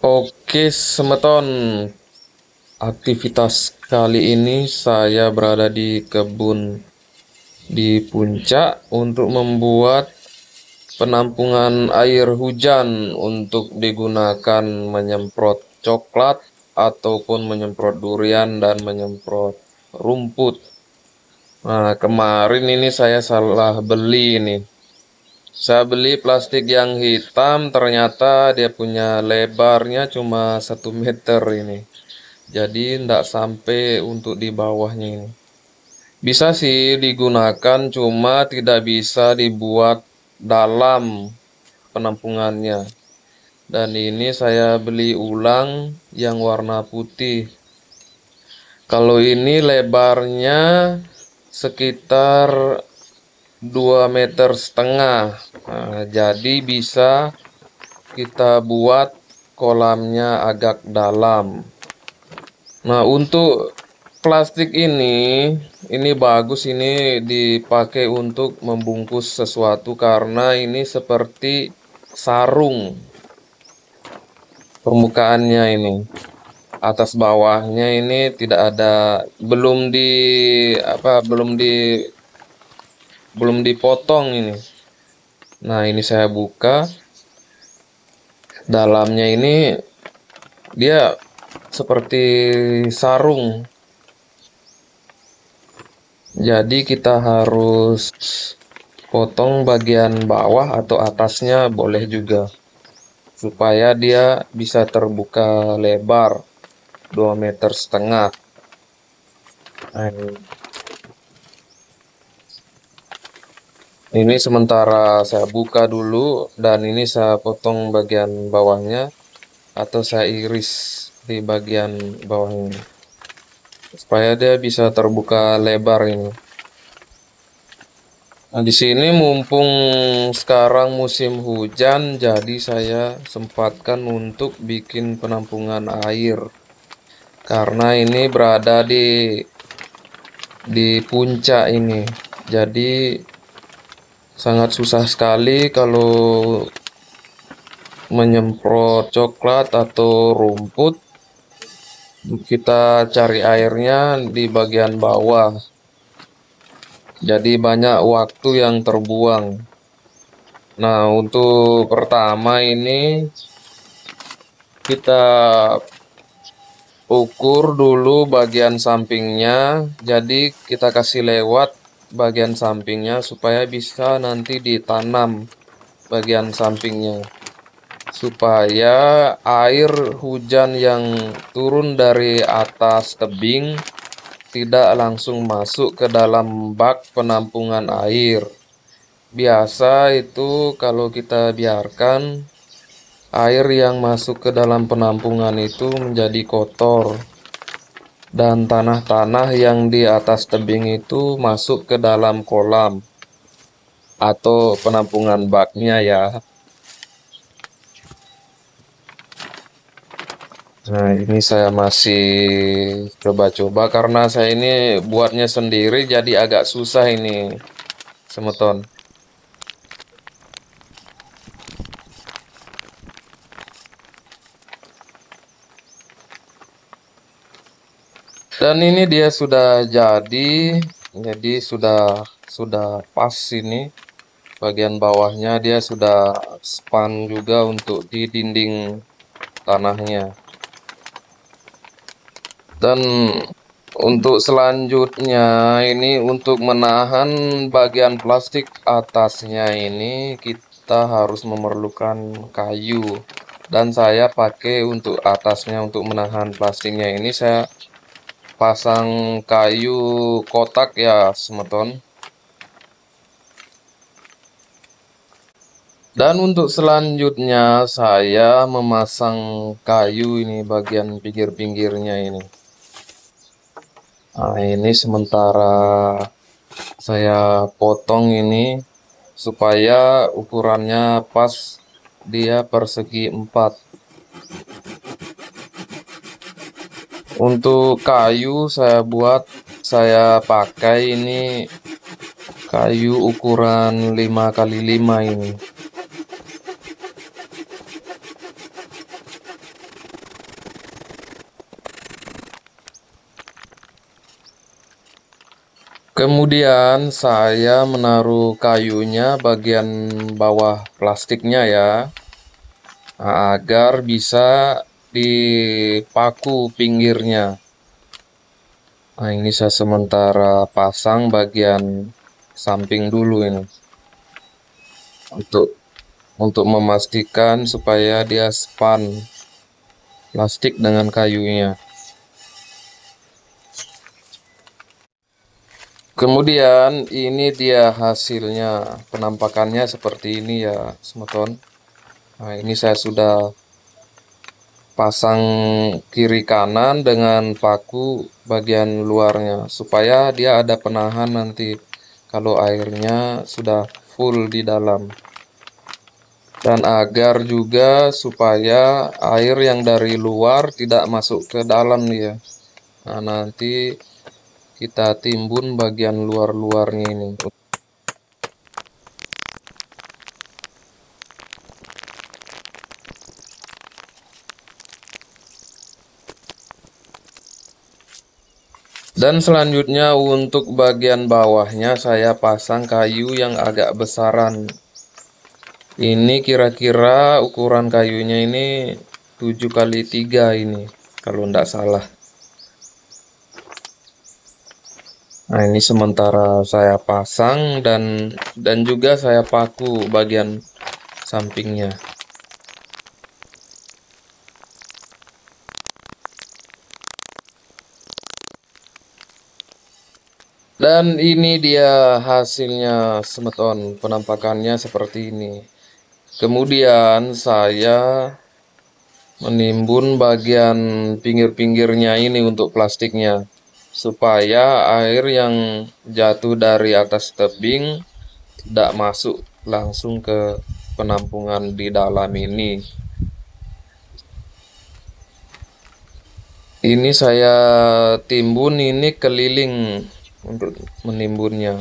Oke, semeton. Aktivitas kali ini saya berada di kebun di puncak untuk membuat penampungan air hujan untuk digunakan menyemprot coklat ataupun menyemprot durian dan menyemprot rumput. Nah, kemarin ini saya salah beli ini. Saya beli plastik yang hitam, ternyata dia punya lebarnya cuma 1 meter ini. Jadi tidak sampai untuk di bawahnya ini. Bisa sih digunakan, cuma tidak bisa dibuat dalam penampungannya. Dan ini saya beli ulang yang warna putih. Kalau ini lebarnya sekitar 2,5 meter. Nah, jadi bisa kita buat kolamnya agak dalam. Nah, untuk plastik ini bagus, ini dipakai untuk membungkus sesuatu karena ini seperti sarung permukaannya ini. Atas bawahnya ini tidak ada, belum dipotong ini. Nah, ini saya buka. Dalamnya ini dia seperti sarung. Jadi kita harus potong bagian bawah atau atasnya boleh juga, supaya dia bisa terbuka lebar 2,5 meter. Nah, ini sementara saya buka dulu, dan ini saya potong bagian bawahnya atau saya iris di bagian bawahnya supaya dia bisa terbuka lebar ini. Nah, di sini mumpung sekarang musim hujan, jadi saya sempatkan untuk bikin penampungan air. Karena ini berada di puncak ini. Jadi sangat susah sekali kalau menyemprot coklat atau rumput. Kita cari airnya di bagian bawah. Jadi banyak waktu yang terbuang. Nah, untuk pertama ini kita ukur dulu bagian sampingnya. Jadi kita kasih lewat bagian sampingnya supaya bisa nanti ditanam bagian sampingnya. Supaya air hujan yang turun dari atas tebing tidak langsung masuk ke dalam bak penampungan air. Biasa itu kalau kita biarkan, air yang masuk ke dalam penampungan itu menjadi kotor, dan tanah-tanah yang di atas tebing itu masuk ke dalam kolam atau penampungan baknya ya. Nah, ini saya masih coba-coba karena saya ini buatnya sendiri, jadi agak susah ini, semeton. Dan ini dia sudah jadi sudah pas ini. Bagian bawahnya dia sudah span juga untuk di dinding tanahnya. Dan untuk selanjutnya ini untuk menahan bagian plastik atasnya ini kita harus memerlukan kayu. Dan saya pakai untuk atasnya, untuk menahan plastiknya ini saya pasang kayu kotak ya, semeton. Dan untuk selanjutnya saya memasang kayu ini bagian pinggir-pinggirnya ini. Nah, ini sementara saya potong ini supaya ukurannya pas, dia persegi 4. Untuk kayu saya pakai ini kayu ukuran 5x5 ini. Kemudian saya menaruh kayunya bagian bawah plastiknya ya, agar bisa dipaku pinggirnya. Nah, ini saya sementara pasang bagian samping dulu ini untuk memastikan supaya dia span plastik dengan kayunya. Kemudian ini dia hasilnya, penampakannya seperti ini ya, semeton. Nah, ini saya sudah pasang kiri kanan dengan paku bagian luarnya supaya dia ada penahan nanti kalau airnya sudah full di dalam. Dan agar juga supaya air yang dari luar tidak masuk ke dalam dia. Nah, nanti kita timbun bagian luar-luarnya ini. Dan selanjutnya untuk bagian bawahnya saya pasang kayu yang agak besaran. Ini kira-kira ukuran kayunya ini 7x3 ini kalau tidak salah. Nah, ini sementara saya pasang dan juga saya paku bagian sampingnya. Dan ini dia hasilnya, semeton, penampakannya seperti ini. Kemudian saya menimbun bagian pinggir-pinggirnya ini untuk plastiknya, supaya air yang jatuh dari atas tebing tidak masuk langsung ke penampungan di dalam ini. Ini saya timbun ini keliling untuk menimbunnya.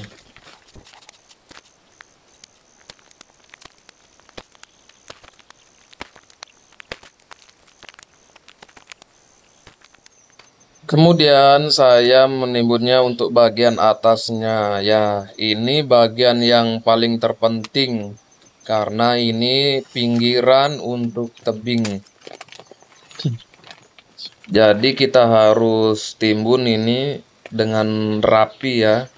Kemudian saya menimbunnya untuk bagian atasnya. Ya, ini bagian yang paling terpenting karena ini pinggiran untuk tebing. Jadi kita harus timbun ini dengan rapi ya,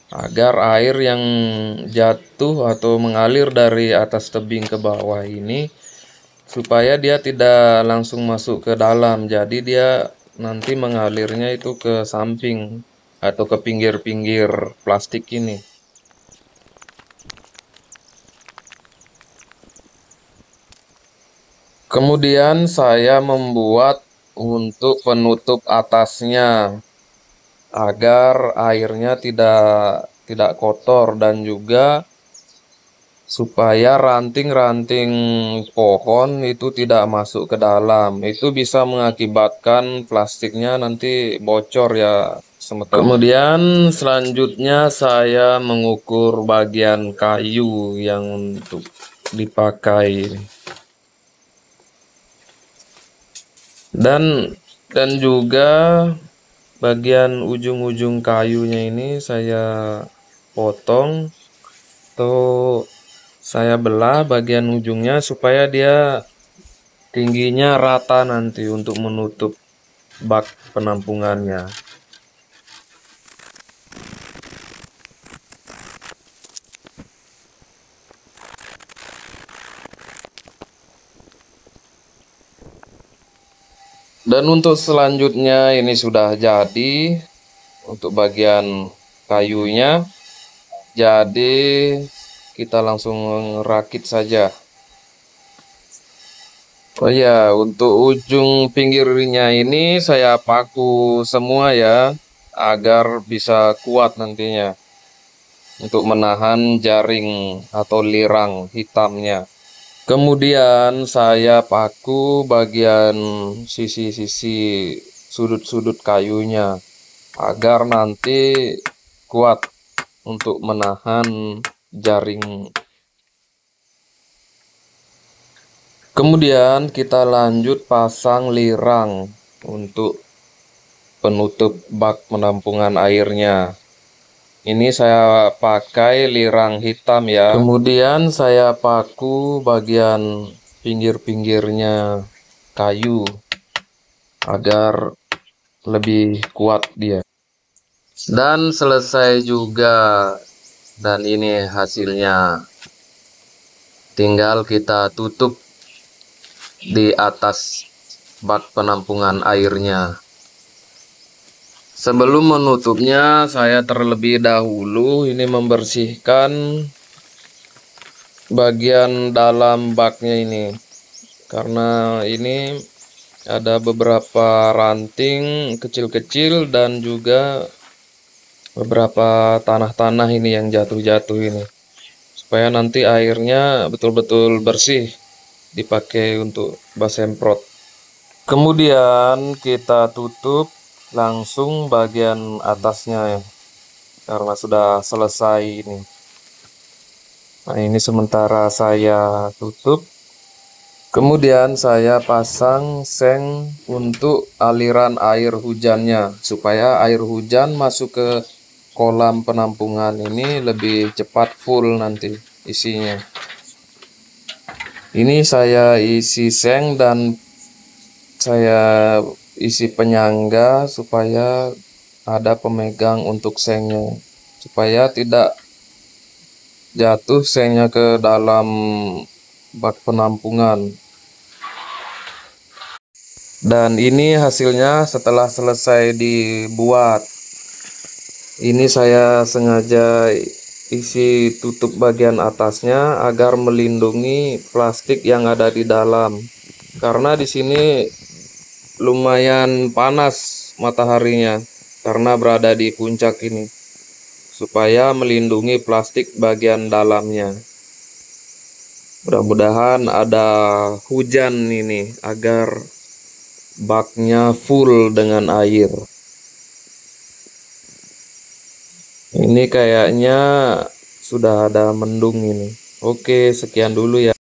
agar air yang jatuh atau mengalir dari atas tebing ke bawah ini supaya dia tidak langsung masuk ke dalam. Jadi dia nanti mengalirnya itu ke samping atau ke pinggir-pinggir plastik ini. Kemudian saya membuat untuk penutup atasnya agar airnya tidak kotor dan juga supaya ranting-ranting pohon itu tidak masuk ke dalam. Itu bisa mengakibatkan plastiknya nanti bocor ya, semeton. Kemudian selanjutnya saya mengukur bagian kayu yang untuk dipakai. Dan juga bagian ujung-ujung kayunya ini saya potong atau saya belah bagian ujungnya supaya dia tingginya rata nanti untuk menutup bak penampungannya. Dan untuk selanjutnya ini sudah jadi untuk bagian kayunya. Jadi kita langsung rakit saja. Oh ya, untuk ujung pinggirnya ini saya paku semua ya, agar bisa kuat nantinya untuk menahan jaring atau lirang hitamnya. Kemudian saya paku bagian sisi-sisi sudut-sudut kayunya agar nanti kuat untuk menahan jaring. Kemudian kita lanjut pasang lirang untuk penutup bak penampungan airnya. Ini saya pakai lirang hitam ya. Kemudian saya paku bagian pinggir-pinggirnya kayu agar lebih kuat dia. Dan selesai juga. Dan ini hasilnya. Tinggal kita tutup di atas bak penampungan airnya. Sebelum menutupnya, saya terlebih dahulu ini membersihkan bagian dalam baknya ini. Karena ini ada beberapa ranting kecil-kecil dan juga beberapa tanah-tanah ini yang jatuh-jatuh ini. Supaya nanti airnya betul-betul bersih dipakai untuk bak semprot. Kemudian kita tutup langsung bagian atasnya ya, karena sudah selesai ini. Nah, ini sementara saya tutup. Kemudian saya pasang seng untuk aliran air hujannya, supaya air hujan masuk ke kolam penampungan ini lebih cepat full nanti isinya. Ini saya isi seng dan saya isi penyangga supaya ada pemegang untuk sengnya, supaya tidak jatuh sengnya ke dalam bak penampungan. Dan ini hasilnya setelah selesai dibuat. Ini saya sengaja isi tutup bagian atasnya agar melindungi plastik yang ada di dalam. Karena di sini lumayan panas mataharinya karena berada di puncak ini, supaya melindungi plastik bagian dalamnya. Mudah-mudahan ada hujan ini agar baknya full dengan air. Ini kayaknya sudah ada mendung ini. Oke, sekian dulu ya.